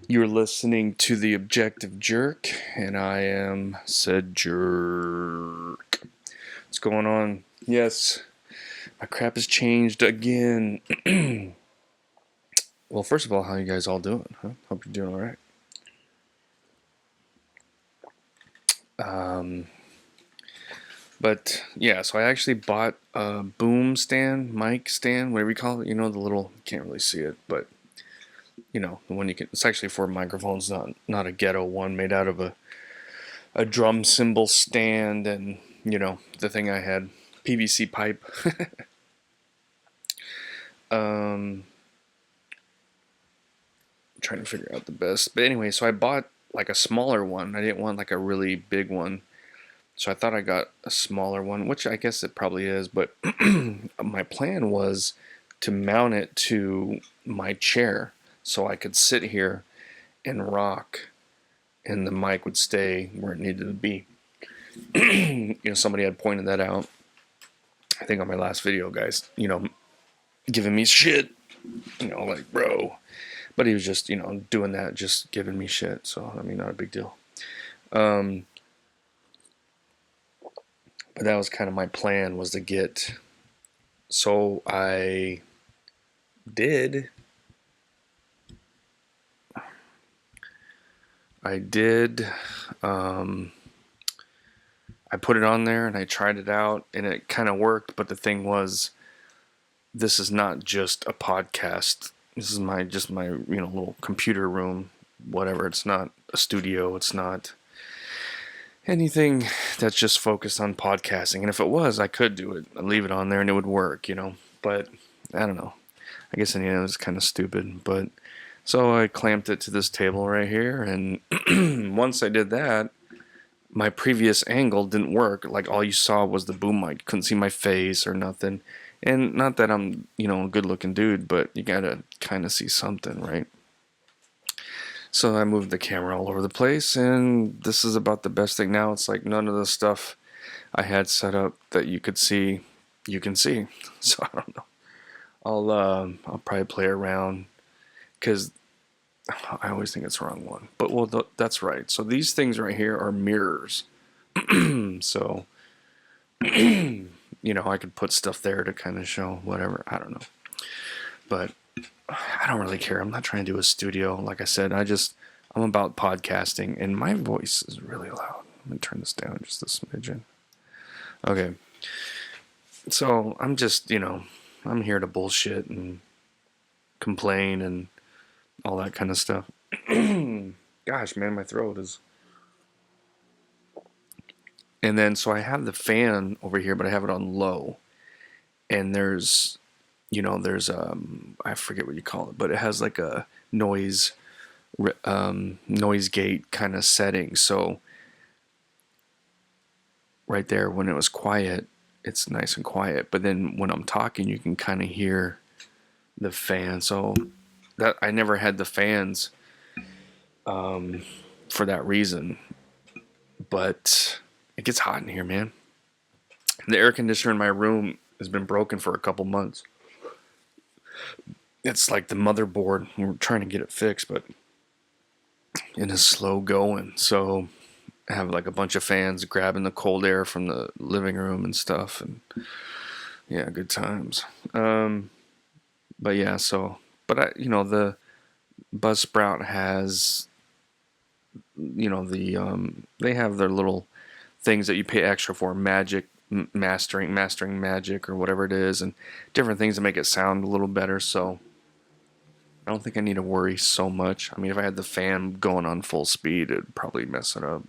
You're listening to The Objective Jerk, and I am said jerk. What's going on? Yes, my crap has changed again. Well, first of all, how you guys all doing? Huh? Hope you're doing all right. But yeah, so I actually bought a boom stand, mic stand, whatever you call it. You know, the little, can't really see it, but you know, the one you can, it's actually for microphones, not a ghetto one made out of a drum cymbal stand and, you know, the thing I had, PVC pipe. Trying to figure out the best. But anyway, so I bought like a smaller one. I didn't want like a really big one. So I thought I got a smaller one, which I guess it probably is, but my plan was to mount it to my chair so I could sit here and rock and the mic would stay where it needed to be. You know, somebody had pointed that out, I think on my last video, guys, you know, giving me shit, you know, like, bro. But he was just, you know, doing that, just giving me shit. So, I mean, not a big deal. But that was kind of my plan, was to get, so I did, I put it on there and I tried it out and it kind of worked, but the thing was, this is not just a podcast. This is my you know, little computer room, whatever. It's not a studio. It's not anything that's just focused on podcasting. And if it was, I could do it. I'd leave it on there and it would work, you know. But I don't know. I guess in the end it was kind of stupid. But so I clamped it to this table right here, and once I did that, my previous angle didn't work. Like, all you saw was the boom mic. You couldn't see my face or nothing. And not that I'm, you know, a good looking dude, but you gotta kind of see something, right? So I moved the camera all over the place, and this is about the best thing now. It's like none of the stuff I had set up that you could see, you can see. So I don't know. I'll probably play around, because I always think it's the wrong one. But well, that's right. So these things right here are mirrors. So you know, I could put stuff there to kind of show whatever. I don't know. But I don't really care. I'm not trying to do a studio. Like I said, I'm about podcasting, and my voice is really loud. Let me turn this down just a smidgen. Okay. So I'm just, you know, I'm here to bullshit and complain and all that kind of stuff. Gosh, man, my throat is. And then, so I have the fan over here, but I have it on low. And there's, you know, I forget what you call it, but it has like a noise gate kind of setting. So right there, when it was quiet, it's nice and quiet. But then when I'm talking, you can kind of hear the fan. So that I never had the fans for that reason. But it gets hot in here, man. The air conditioner in my room has been broken for a couple months. It's like the motherboard. We're trying to get it fixed, but it is slow going. So I have like a bunch of fans grabbing the cold air from the living room and stuff, and yeah, good times. But yeah, so, but I, you know, the Buzzsprout has, you know, they have their little things that you pay extra for, mastering magic or whatever it is, and different things to make it sound a little better. So I don't think I need to worry so much. I mean, if I had the fan going on full speed, it'd probably mess it up.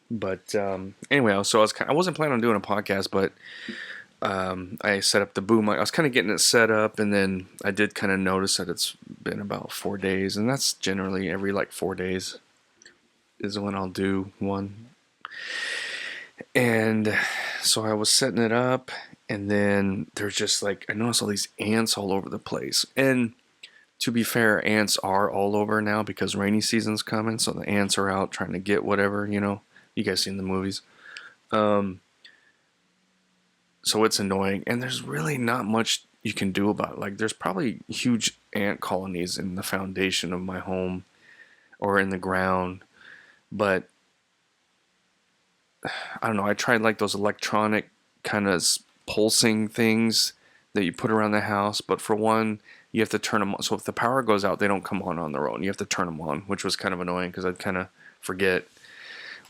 But anyway, so I wasn't planning on doing a podcast, but I set up the boom mic. I was kind of getting it set up, and then I did kind of notice that it's been about 4 days, and that's generally every like 4 days is when I'll do one. And so I was setting it up, and then there's just like, I noticed all these ants all over the place. And to be fair, ants are all over now because rainy season's coming, so the ants are out trying to get whatever, you know. You guys seen the movies. So it's annoying, and there's really not much you can do about it. Like, there's probably huge ant colonies in the foundation of my home or in the ground, but I don't know. I tried like those electronic kind of pulsing things that you put around the house, but for one, you have to turn them on. So if the power goes out, they don't come on their own. You have to turn them on, which was kind of annoying because I'd kind of forget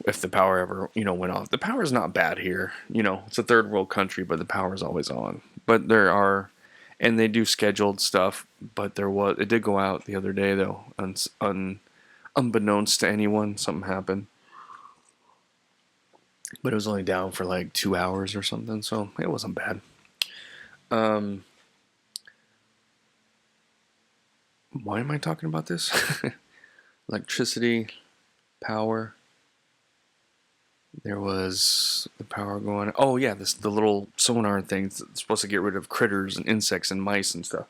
if the power ever, went off. The power is not bad here. It's a third world country, but the power is always on. But there are, and they do scheduled stuff, but it did go out the other day though, unbeknownst to anyone, something happened. But it was only down for like 2 hours or something, so it wasn't bad. Why am I talking about this? Electricity, power. There was the power going. Oh yeah, the little sonar thing that's supposed to get rid of critters and insects and mice and stuff.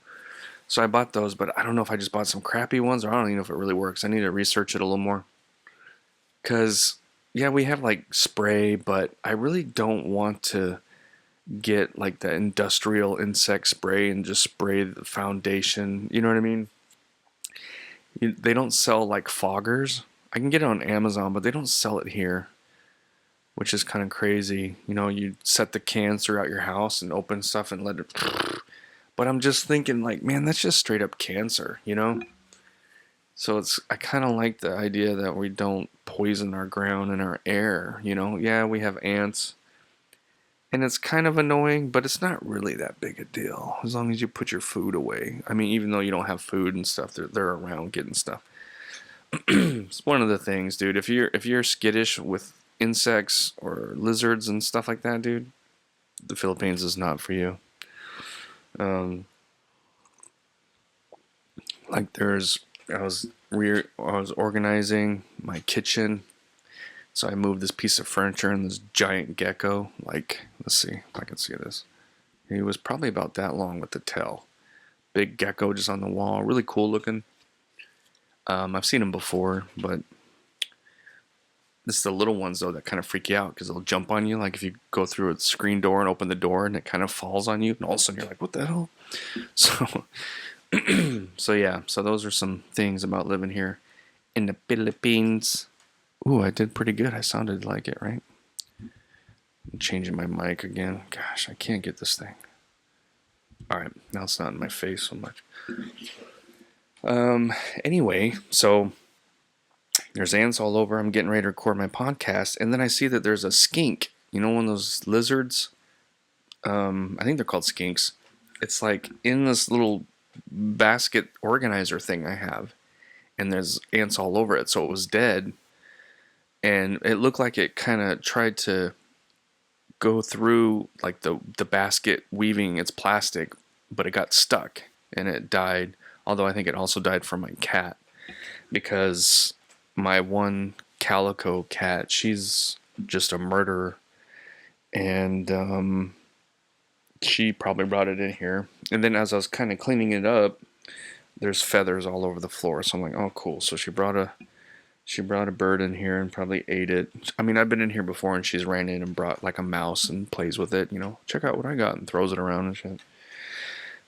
So I bought those, but I don't know if I just bought some crappy ones or I don't even know if it really works. I need to research it a little more. Cause yeah, we have like spray, but I really don't want to get like the industrial insect spray and just spray the foundation. You know what I mean? They don't sell like foggers. I can get it on Amazon, but they don't sell it here, which is kind of crazy. You set the cans throughout your house and open stuff and let it. But I'm just thinking, like, man, that's just straight up cancer. So I kind of like the idea that we don't poison our ground and our air. Yeah, we have ants, and it's kind of annoying, but it's not really that big a deal as long as you put your food away. I mean, even though you don't have food and stuff, they're around getting stuff. It's one of the things, dude. If you're skittish with insects or lizards and stuff like that, dude, the Philippines is not for you. Like I was organizing my kitchen, so I moved this piece of furniture and this giant gecko. Like, let's see if I can see this. He was probably about that long with the tail. Big gecko just on the wall, really cool looking. I've seen them before, but it's the little ones though that kind of freak you out because they'll jump on you. Like if you go through a screen door and open the door and it kind of falls on you, and all of a sudden you're like, "What the hell?" So, so those are some things about living here in the Philippines. Ooh, I did pretty good. I sounded like it, right? I'm changing my mic again. Gosh, I can't get this thing. All right, now it's not in my face so much. Anyway, so there's ants all over. I'm getting ready to record my podcast, and then I see that there's a skink. One of those lizards. I think they're called skinks. It's like in this little basket organizer thing I have, and there's ants all over it. So it was dead, and it looked like it kind of tried to go through like the basket weaving its plastic, but it got stuck and it died. Although I think it also died from my cat, because my one calico cat, she's just a murderer, and she probably brought it in here. And then as I was kind of cleaning it up, there's feathers all over the floor. So I'm like, oh cool. So she brought a bird in here and probably ate it. I mean, I've been in here before and she's ran in and brought like a mouse and plays with it. Check out what I got, and throws it around and shit,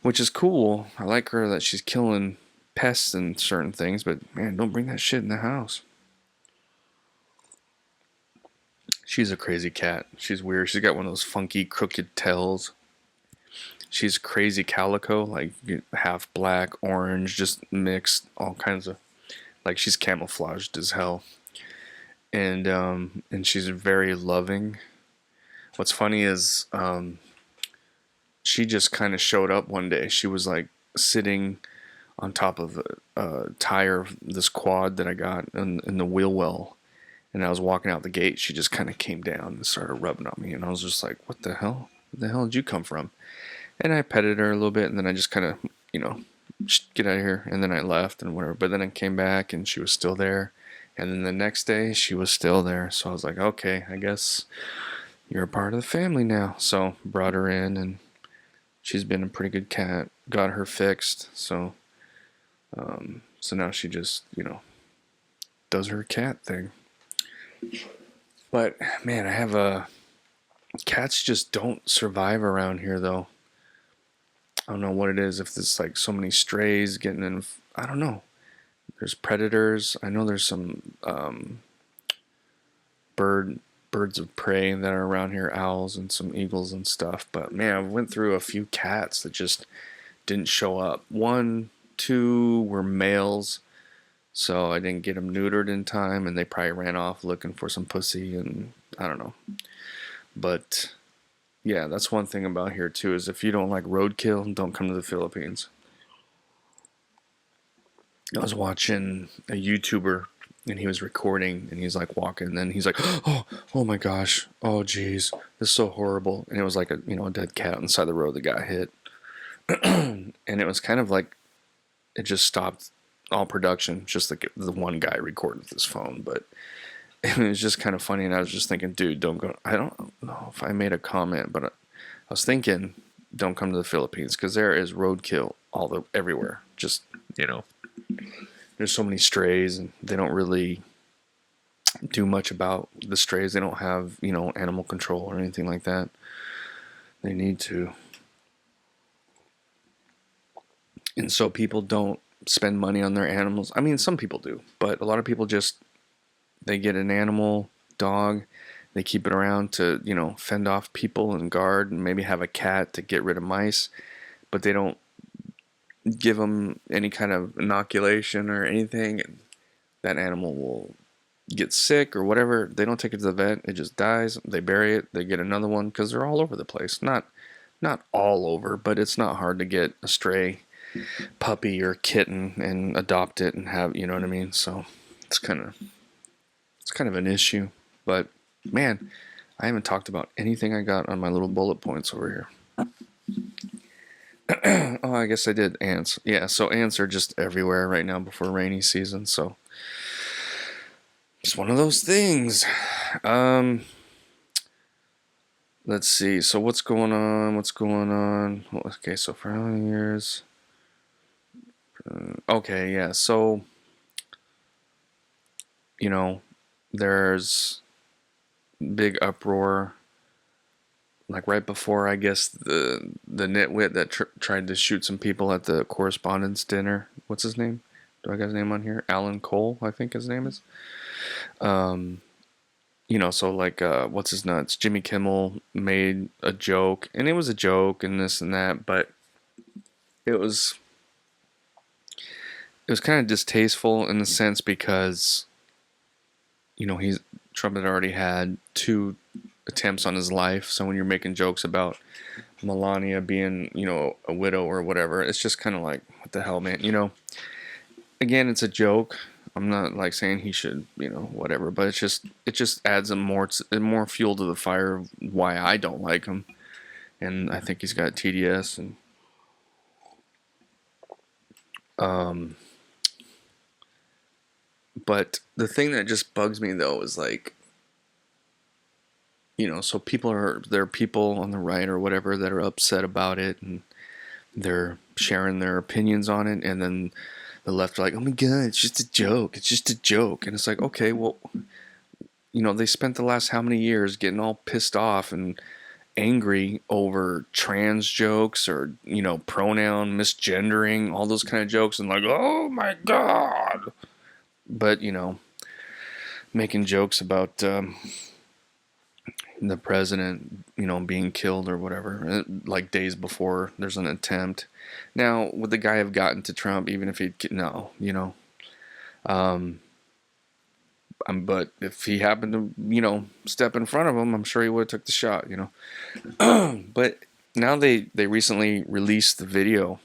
which is cool. I like her that she's killing pests and certain things, but man, don't bring that shit in the house. She's a crazy cat. She's weird. She's got one of those funky crooked tails. She's crazy calico, like half black, orange, just mixed, all kinds of, like she's camouflaged as hell. And she's very loving. What's funny is she just kind of showed up one day. She was like sitting on top of a tire of this quad that I got in the wheel well. And I was walking out the gate. She just kind of came down and started rubbing on me. And I was just like, what the hell? Where the hell did you come from? And I petted her a little bit. And then I just kind of, get out of here. And then I left and whatever. But then I came back and she was still there. And then the next day she was still there. So I was like, okay, I guess you're a part of the family now. So brought her in, and she's been a pretty good cat. Got her fixed. So now she just, does her cat thing. But man, I have cats just don't survive around here though. I don't know what it is. If there's like so many strays getting in, I don't know. There's predators. I know there's some bird birds of prey that are around here, owls and some eagles and stuff. But man, I went through a few cats that just didn't show up. One, two were males, so I didn't get them neutered in time, and they probably ran off looking for some pussy, and I don't know. But yeah, that's one thing about here too, is if you don't like roadkill, don't come to the Philippines. I was watching a YouTuber and he was recording and he's like walking and then he's like, oh my gosh, oh geez, this is so horrible. And it was like a dead cat inside the road that got hit. And it was kind of like it just stopped all production, just like the one guy recorded with his phone. But it was just kind of funny, and I was just thinking, dude, don't go. I don't know if I made a comment, but I was thinking, don't come to the Philippines, because there is roadkill everywhere. Just, there's so many strays, and they don't really do much about the strays. They don't have, animal control or anything like that. They need to. And so people don't spend money on their animals. I mean, some people do, but a lot of people just, they get an animal, dog, they keep it around to, fend off people and guard, and maybe have a cat to get rid of mice, but they don't give them any kind of inoculation or anything, and that animal will get sick or whatever. They don't take it to the vet. It just dies. They bury it. They get another one, because they're all over the place. Not all over, but it's not hard to get a stray puppy or kitten and adopt it and have, you know what I mean? So it's kind of an issue. But man, I haven't talked about anything I got on my little bullet points over here. Oh, I guess I did ants. Yeah, so ants are just everywhere right now before rainy season, so it's one of those things. Let's see. So what's going on? Okay, so for how many years? Okay, yeah. So there's big uproar, like right before, I guess, the nitwit that tried to shoot some people at the correspondence dinner. What's his name? Do I got his name on here? Alan Cole, I think his name is. So like, what's his nuts? Jimmy Kimmel made a joke, and it was a joke and this and that, but it was kind of distasteful in the sense because, Trump had already had 2 attempts on his life. So when you're making jokes about Melania being, a widow or whatever, it's just kind of like, what the hell, man? Again, it's a joke. I'm not like saying he should, whatever, but it just adds more fuel to the fire of why I don't like him. And I think he's got TDS and but the thing that just bugs me though is like, so there are people on the right or whatever that are upset about it, and they're sharing their opinions on it, and then the left are like, oh my god, it's just a joke, and it's like, okay, well, they spent the last how many years getting all pissed off and angry over trans jokes or, pronoun misgendering, all those kind of jokes, and like, oh my god. But, making jokes about the president, being killed or whatever, like days before there's an attempt. Now, would the guy have gotten to Trump even if no, but if he happened to, step in front of him, I'm sure he would have took the shot, But now they recently released the video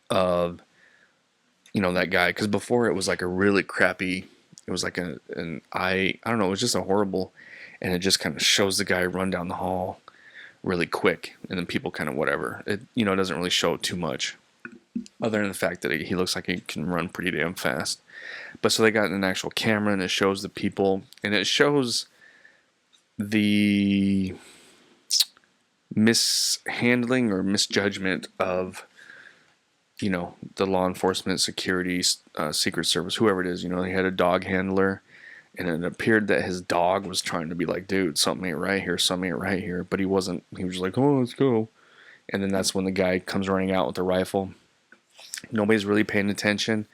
of, that guy, because before it was like a really crappy, it was like I don't know, it was just a horrible, and it just kind of shows the guy run down the hall really quick, and then people kind of whatever. It, doesn't really show too much, other than the fact that he looks like he can run pretty damn fast. But so they got an actual camera, and it shows the people, and it shows the mishandling or misjudgment of, the law enforcement, security, Secret Service, whoever it is. He had a dog handler, and it appeared that his dog was trying to be like, dude, something ain't right here, but he wasn't. He was just like, oh, let's go. And then that's when the guy comes running out with the rifle. Nobody's really paying attention.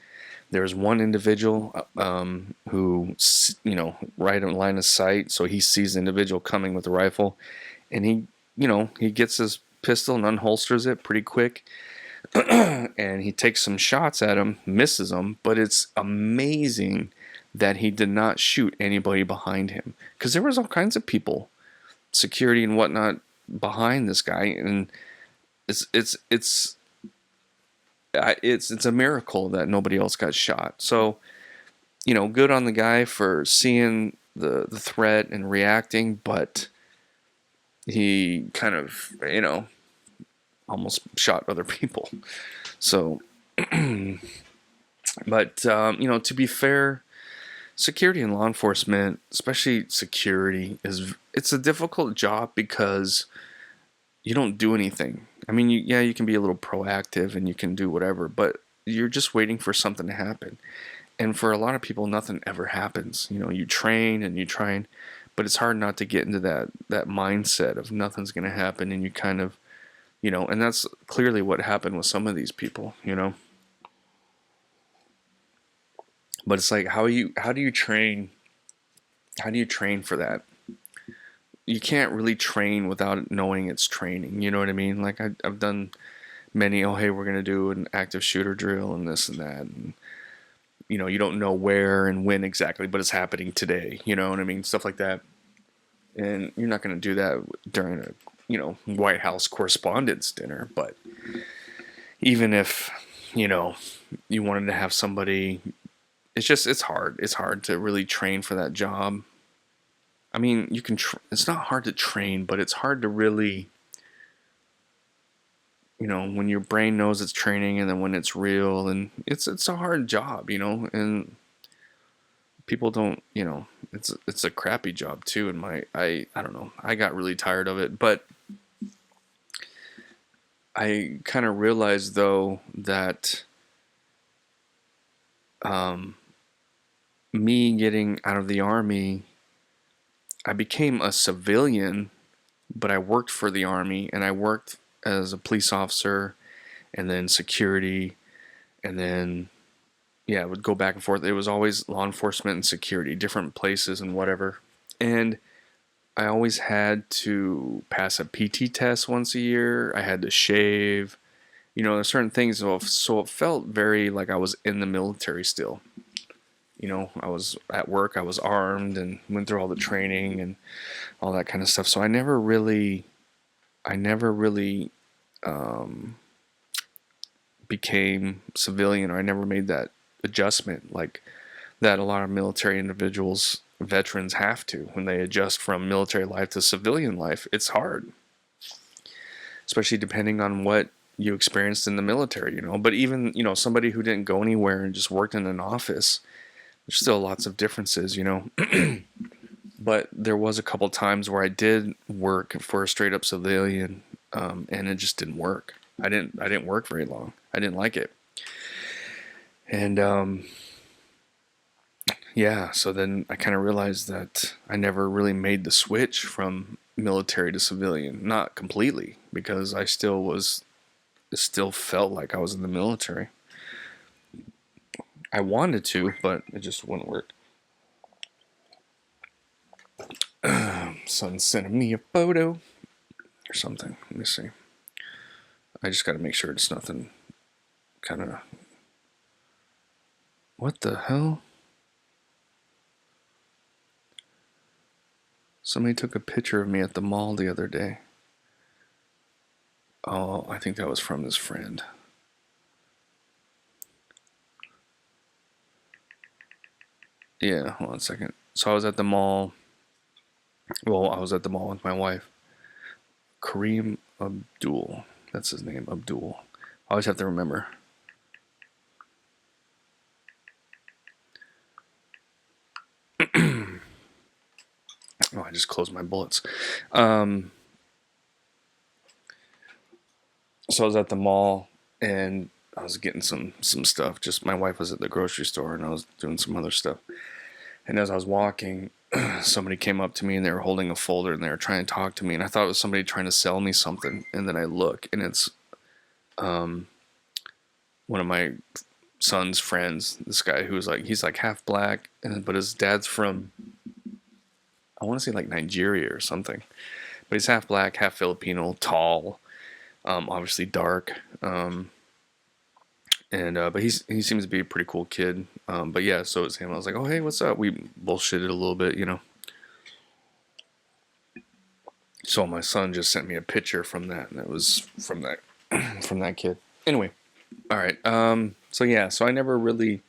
There's one individual who, right in line of sight, so he sees the individual coming with the rifle, and he gets his pistol and unholsters it pretty quick, and he takes some shots at him, misses him, but it's amazing that he did not shoot anybody behind him, because there was all kinds of people, security and whatnot, behind this guy, and it's a miracle that nobody else got shot. So, good on the guy for seeing the threat and reacting, but he kind of, almost shot other people. So, but, to be fair, security and law enforcement, especially security, it's a difficult job because you don't do anything. I mean, you can be a little proactive and you can do whatever, but you're just waiting for something to happen. And for a lot of people, nothing ever happens. You train and you train, but it's hard not to get into that mindset of nothing's going to happen, and you kind of, and that's clearly what happened with some of these people, But it's like, how do you train? How do you train for that? You can't really train without knowing it's training. You know what I mean? Like I've done many, hey, we're going to do an active shooter drill and this and that. And, you don't know where and when exactly, but it's happening today. You know what I mean? Stuff like that. And you're not going to do that during a, White House Correspondents' Dinner. But even if, you wanted to have somebody, it's hard. It's hard to really train for that job. I mean, you can. It's not hard to train, but it's hard to really, when your brain knows it's training, and then when it's real, and it's a hard job, and people don't, it's a crappy job too. And I don't know. I got really tired of it, but I kind of realized though that, me getting out of the Army, I became a civilian, but I worked for the Army, and I worked as a police officer and then security, and then, I would go back and forth. It was always law enforcement and security, different places and whatever. And I always had to pass a PT test once a year. I had to shave, there's certain things. So it felt very like I was in the military still. I was at work, I was armed and went through all the training and all that kind of stuff. So I never really became civilian, or I never made that adjustment like that a lot of military individuals, veterans, have to when they adjust from military life to civilian life. It's hard, especially depending on what you experienced in the military, But even, somebody who didn't go anywhere and just worked in an office, there's still lots of differences, But there was a couple times where I did work for a straight up civilian, and it just didn't work. I didn't work very long. I didn't like it. And so then I kind of realized that I never really made the switch from military to civilian. Not completely, because it still felt like I was in the military. I wanted to, but it just wouldn't work. Son sent me a photo or something. Let me see. I just got to make sure it's nothing kind of... What the hell? Somebody took a picture of me at the mall the other day. Oh, I think that was from this friend. Yeah, hold on a second. So I was at the mall. Well, I was at the mall with my wife. Kareem Abdul. That's his name, Abdul. I always have to remember. Oh, I just closed my bullets. So I was at the mall, and I was getting some stuff. Just my wife was at the grocery store, and I was doing some other stuff. And as I was walking, somebody came up to me and they were holding a folder and they were trying to talk to me, and I thought it was somebody trying to sell me something, and then I look and it's one of my son's friends, this guy who's like, he's like half black, but his dad's from, I want to say like Nigeria or something, but he's half black, half Filipino, tall, obviously dark, and but he seems to be a pretty cool kid, but yeah, so it's him. I was like, oh hey, what's up? We bullshitted a little bit, you know. So my son just sent me a picture from that, and it was from that from that kid. Anyway, all right. So yeah, so I never really,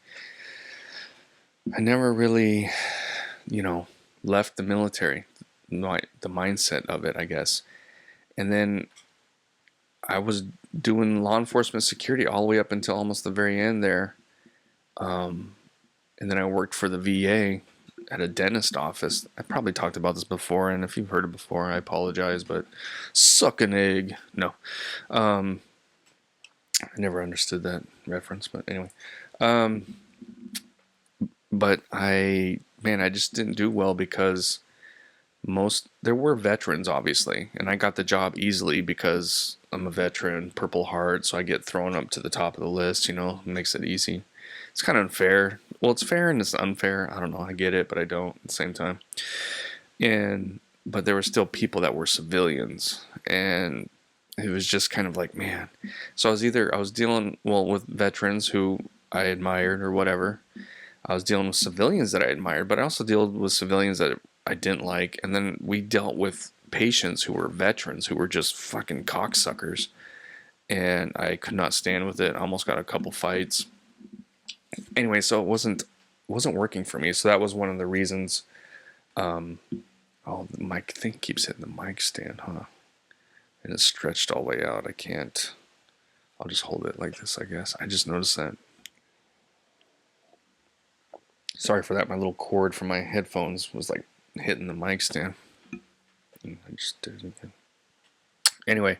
you know, left the military, the mindset of it, I guess. And then I was doing law enforcement security all the way up until almost the very end there. And then I worked for the VA at a dentist office. I probably talked about this before, and if you've heard it before, I apologize, but suck an egg. No. I never understood that reference, but anyway. But I just didn't do well because there were veterans, obviously, and I got the job easily because I'm a veteran, Purple Heart, so I get thrown up to the top of the list, you know, makes it easy. It's kind of unfair. Well, it's fair and it's unfair. I don't know. I get it, but I don't at the same time. But there were still people that were civilians, and it was just kind of like, man. So I was dealing, well, with veterans who I admired or whatever. I was dealing with civilians that I admired, but I also dealt with civilians that I didn't like. And then we dealt with patients who were veterans who were just fucking cocksuckers. And I could not stand with it. I almost got a couple fights. Anyway, so it wasn't working for me. So that was one of the reasons. Oh, the mic thing keeps hitting the mic stand, huh? And it's stretched all the way out. I can't. I'll just hold it like this, I guess. I just noticed that. Sorry for that. My little cord from my headphones was like hitting the mic stand. I just did it again. Anyway,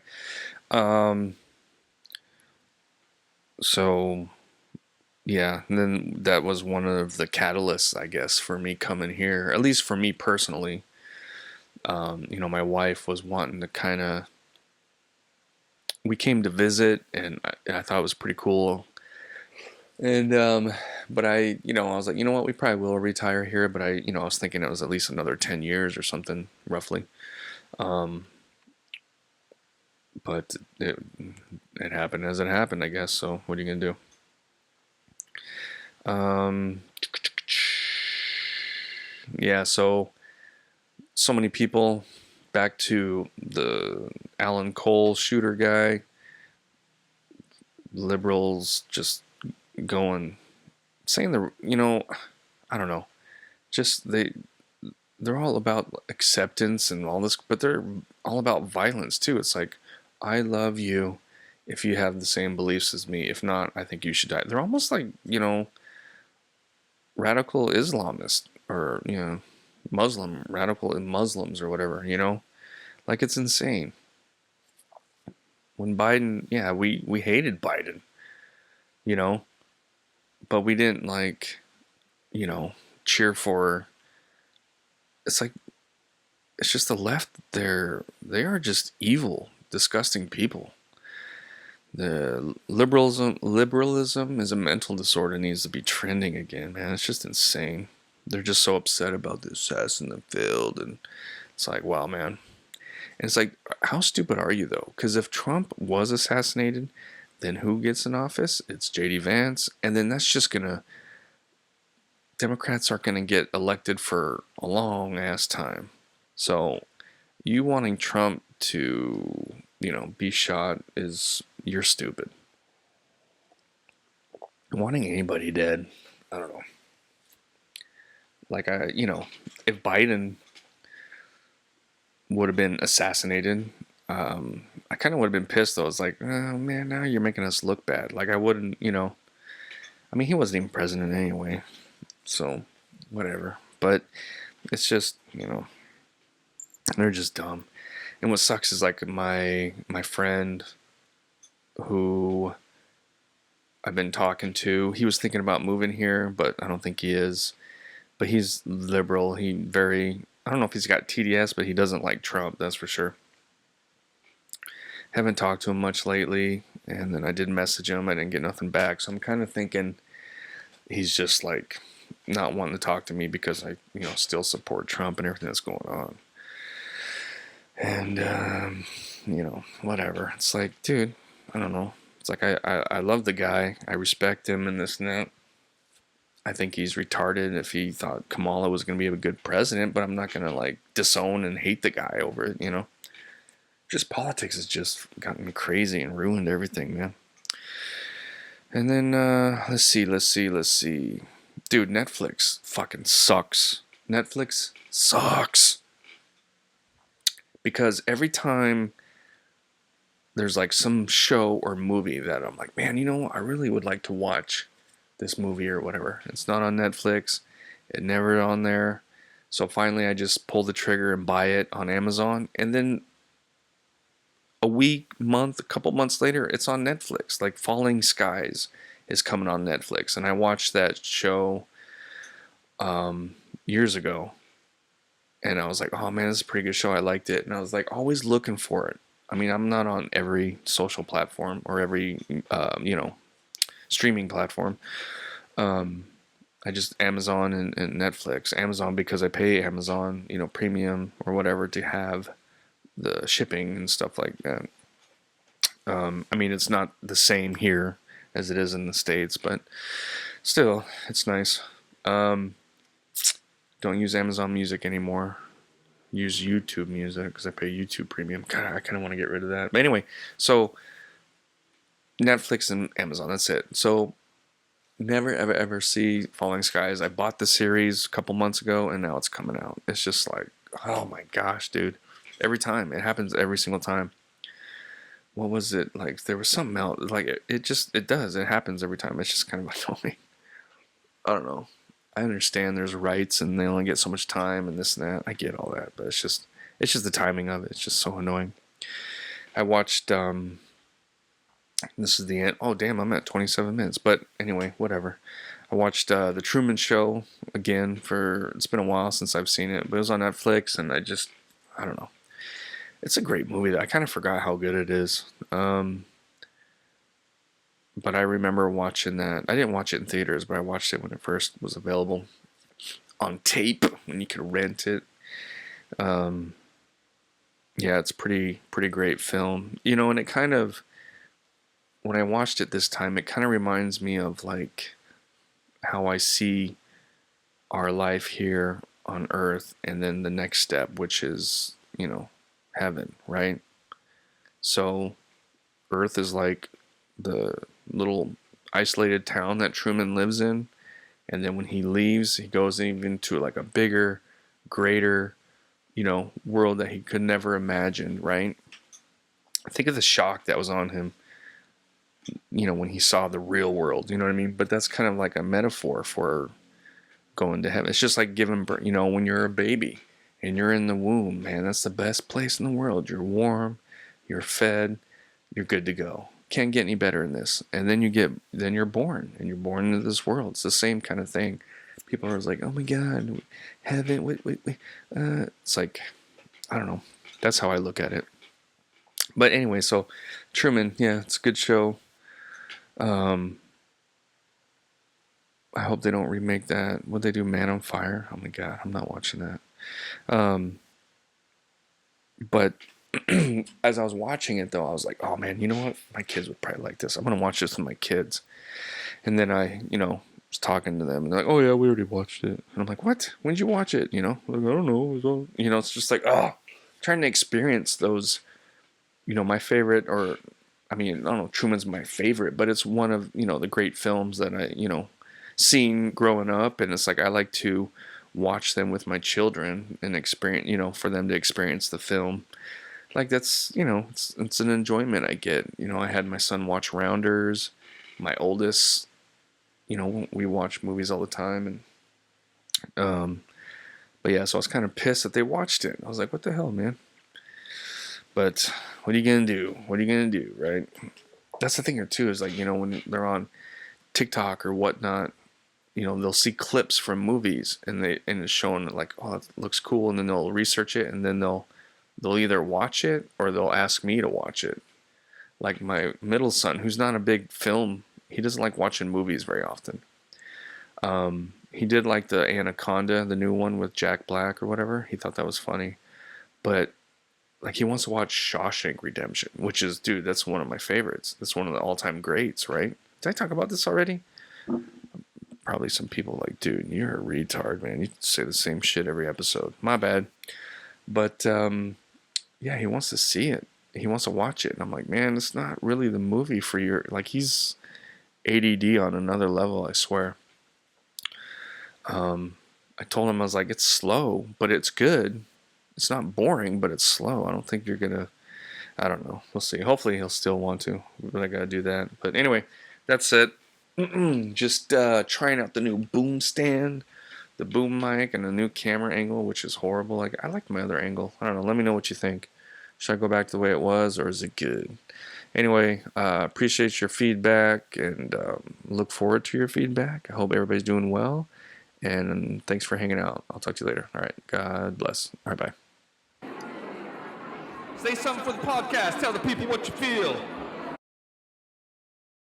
so yeah, and then that was one of the catalysts, I guess, for me coming here. At least for me personally. You know, my wife was wanting to kind of. We came to visit, and I thought it was pretty cool. And but I was like, you know what, we probably will retire here, but I was thinking it was at least another 10 years or something, roughly. But it happened as it happened, I guess. So what are you gonna do? Yeah, so many people, back to the Alan Cole shooter guy, liberals just going, saying I don't know, just they're all about acceptance and all this, but they're all about violence too. It's like, I love you if you have the same beliefs as me. If not, I think you should die. They're almost like, radical Islamist, or, radical Muslims or whatever, like, it's insane. When Biden, yeah, we hated Biden, but we didn't cheer for, it's like, it's just the left. They are just evil, disgusting people. The liberalism is a mental disorder, needs to be trending again, man. It's just insane. They're just so upset about the assassin that failed, and it's like, wow, man. And it's like, how stupid are you though? Because if Trump was assassinated, then who gets in office? It's J.D. Vance, and then that's just gonna. Democrats aren't gonna get elected for a long ass time. So, you wanting Trump to, be shot you're stupid. Wanting anybody dead, I don't know. Like, if Biden would have been assassinated, I kind of would have been pissed though. It's like, oh man, now you're making us look bad. Like, I wouldn't, I mean, he wasn't even president anyway, so whatever. But it's just, they're just dumb. And what sucks is, like, my friend who I've been talking to, he was thinking about moving here, but I don't think he is. but he's liberal. I don't know if he's got TDS, but he doesn't like Trump, that's for sure. Haven't talked to him much lately, and then I did message him. I didn't get nothing back, so I'm kind of thinking he's just like not wanting to talk to me because I, still support Trump and everything that's going on. And, whatever. It's like, dude, I don't know. It's like, I love the guy. I respect him and this and that. I think he's retarded if he thought Kamala was going to be a good president, but I'm not going to, like, disown and hate the guy over it, Just politics has just gotten crazy and ruined everything, man. And then, let's see. Dude, Netflix fucking sucks. Netflix sucks. Because every time there's like some show or movie that I'm like, man, I really would like to watch this movie or whatever. It's not on Netflix. It never on there. So finally I just pull the trigger and buy it on Amazon. And then a couple months later, it's on Netflix. Like Falling Skies is coming on Netflix. And I watched that show years ago. And I was like, oh man, this is a pretty good show. I liked it. And I was like, always looking for it. I mean, I'm not on every social platform or every, streaming platform. I just Amazon and Netflix. Amazon because I pay Amazon, premium or whatever to have the shipping and stuff like that. I mean, it's not the same here as it is in the States, but still, it's nice. Don't use Amazon Music anymore. Use YouTube Music because I pay YouTube Premium. God, I kind of want to get rid of that. But anyway, so Netflix and Amazon, that's it. So never, ever, ever see Falling Skies. I bought the series a couple months ago, and now it's coming out. It's just like, oh my gosh, dude. Every time. It happens every single time. What was it? Like, there was something else. Like, it does. It happens every time. It's just kind of annoying. I don't know. I understand there's rights and they only get so much time and this and that. I get all that, but it's just the timing of it. It's just so annoying. I watched this is the end. Oh damn, I'm at 27 minutes. But anyway, whatever. I watched the Truman Show again it's been a while since I've seen it, but it was on Netflix and I don't know. It's a great movie. I kind of forgot how good it is. But I remember watching that. I didn't watch it in theaters, but I watched it when it first was available on tape, when you could rent it. Yeah, it's pretty great film. And it kind of, when I watched it this time, it kind of reminds me of like how I see our life here on Earth and then the next step, which is, heaven, right? So Earth is like the little isolated town that Truman lives in, and then when he leaves, he goes even to like a bigger, greater, world that he could never imagine, right? Think of the shock that was on him, when he saw the real world, you know what I mean? But that's kind of like a metaphor for going to heaven. It's just like giving birth, when you're a baby and you're in the womb, man, that's the best place in the world. You're warm, you're fed, you're good to go. Can't get any better than this. And then you're born, and you're born into this world. It's the same kind of thing. People are like, oh my God, heaven, wait. It's like, I don't know. That's how I look at it. But anyway, so Truman, yeah, it's a good show. I hope they don't remake that. Would they do Man on Fire? Oh my God, I'm not watching that. But as I was watching it, though, I was like, oh man, you know what? My kids would probably like this. I'm going to watch this with my kids. And then I, was talking to them and they're like, oh yeah, we already watched it. And I'm like, what? When did you watch it? Like, I don't know. It's just like, trying to experience those, my favorite, or, I don't know, Truman's my favorite, but it's one of, the great films that I, seen growing up. And it's like, I like to watch them with my children and experience, for them to experience the film. Like that's, it's an enjoyment I get. I had my son watch Rounders. My oldest, we watch movies all the time. And, but yeah, so I was kind of pissed that they watched it. I was like, what the hell, man? But what are you going to do? Right? That's the thing here too, is like, when they're on TikTok or whatnot, they'll see clips from movies and it's showing like, oh, it looks cool, and then they'll research it, and then they'll either watch it or they'll ask me to watch it. Like my middle son, who's not a big film, he doesn't like watching movies very often. He did like the Anaconda, the new one with Jack Black or whatever. He thought that was funny, but like he wants to watch Shawshank Redemption, which is, dude, that's one of my favorites. That's one of the all-time greats, right? Did I talk about this already? Probably some people like, dude, you're a retard, man. You say the same shit every episode. My bad. But yeah, he wants to see it. He wants to watch it. And I'm like, man, it's not really the movie for your, like, he's ADD on another level, I swear. I told him, I was like, it's slow, but it's good. It's not boring, but it's slow. I don't think you're going to, I don't know. We'll see. Hopefully he'll still want to, but I got to do that. But anyway, that's it. Just trying out the new boom stand, the boom mic, and the new camera angle, which is horrible. Like, I like my other angle. I don't know. Let me know what you think. Should I go back to the way it was, or is it good? Anyway, appreciate your feedback, and look forward to your feedback. I hope everybody's doing well, and thanks for hanging out. I'll talk to you later. All right. God bless. All right, bye. Say something for the podcast. Tell the people what you feel.